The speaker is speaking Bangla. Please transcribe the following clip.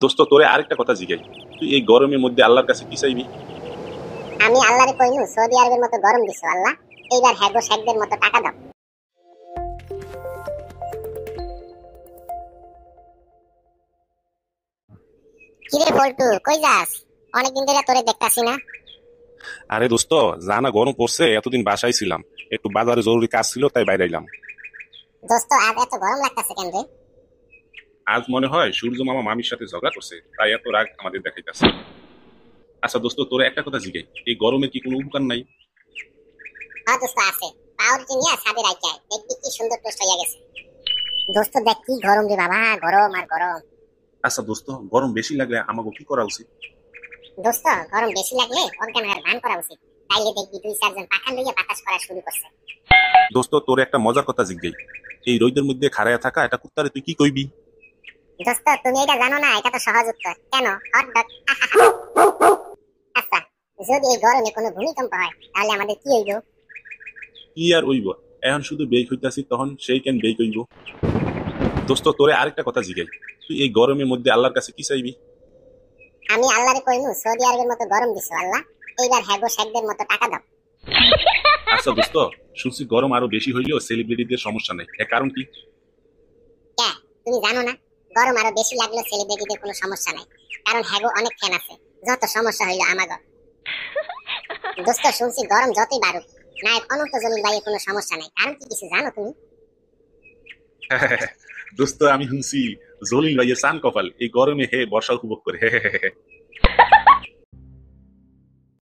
দোস্ত তোরে আরেকটা কথা জিগাই, তুই এই গরমের মধ্যে আল্লাহর কাছে কি চাইবি? আমি আল্লাহরে কইনু সৌদি আরবের মতো গরম দিছো আল্লাহ, এইবার হ্যাগো শেখদের মতো টাকা দাও। কিরে বল্টু, কই যাস? অনেকদিন ধরে তোরে দেখতাছি না। আরে দোস্ত, জানা গরম পড়ছে, এতদিন বাসায় ছিলাম, একটু বাজারে জরুরি কাজ ছিল তাই বাইরে এলাম। দোস্ত আজ এত গরম লাগতাছে কেন রে? আজ মনে হয় সূর্য মামা মামির সাথে ঝগড়া করছে, তাই এত রাগ আমাদের দেখাইতেছে। আচ্ছা দোস্ত, তোরে একটা কথা জিগাই, এই গরমে কি কোনো উপকার নাই? হ্যাঁ দোস্ত আছে, পাউরুটি নিয়ে ছাদে রাইখা আয়, দেখবি কি সুন্দর টোস্ট হইয়া গেছে। দোস্ত দেখ কি গরম রে বাবা, গরম আর গরম। আচ্ছা দোস্ত, গরম বেশি লাগলে আমাকে কি করা উচিত? দোস্ত গরম বেশি লাগলে অজ্ঞান হওয়ার ভান করা উচিত, তাইলে দেখবি দুই চারজন পাখান লইয়া বাতাস করা শুরু করছে। দোস্ত তোরে একটা মজার কথা জিগাই, এই রোদের মধ্যে খাড়ায় থাকা এটা কুত্তারে তুই কি কইবি? দোস্ত তুমি এটা জানো না, এটা তো সহজ উত্তর। কেন হট ডগ। আচ্ছা, যদি এই গরমে কোনো ভূমিকম্প হয় তাহলে আমাদের কি হইব? কি আর হইব, এখন শুধু বেক হইতাছি, তখন সেই কেন বেক হইব। দোস্ত তোরে আরেকটা কথা জিগাই, তুই এই গরমের মধ্যে আল্লাহর কাছে কি চাইবি? আমি আল্লাহরে কইনু সৌদি আরবের মতো গরম দিছো আল্লাহ, এইবার হ্যাগো শেখদের মতো টাকা দাও। আচ্ছা দোস্ত, শুনছি গরম আরো বেশি হইলেও সেলিব্রিটিদের সমস্যা নেই, এর কারণ কি? কে, তুমি জানো না? গরম আরো বেশি লাগলেও সেলিব্রিটিদের কোনো সমস্যা নাই, কারণ হ্যাগো অনেক ফ্যান আছে। যত সমস্যা হইলো আমাগো। দোস্ত শুনছি গরম যতই বাড়ুক, নায়ক অনন্ত জলিল ভাইয়ের কোনো সমস্যা নাই, কারণ কি কিছু জানো তুমি? দোস্ত আমি শুনছি জলিল ভাইয়ের চান কপাল, এই গরমে হে বর্ষা উপভোগ করে।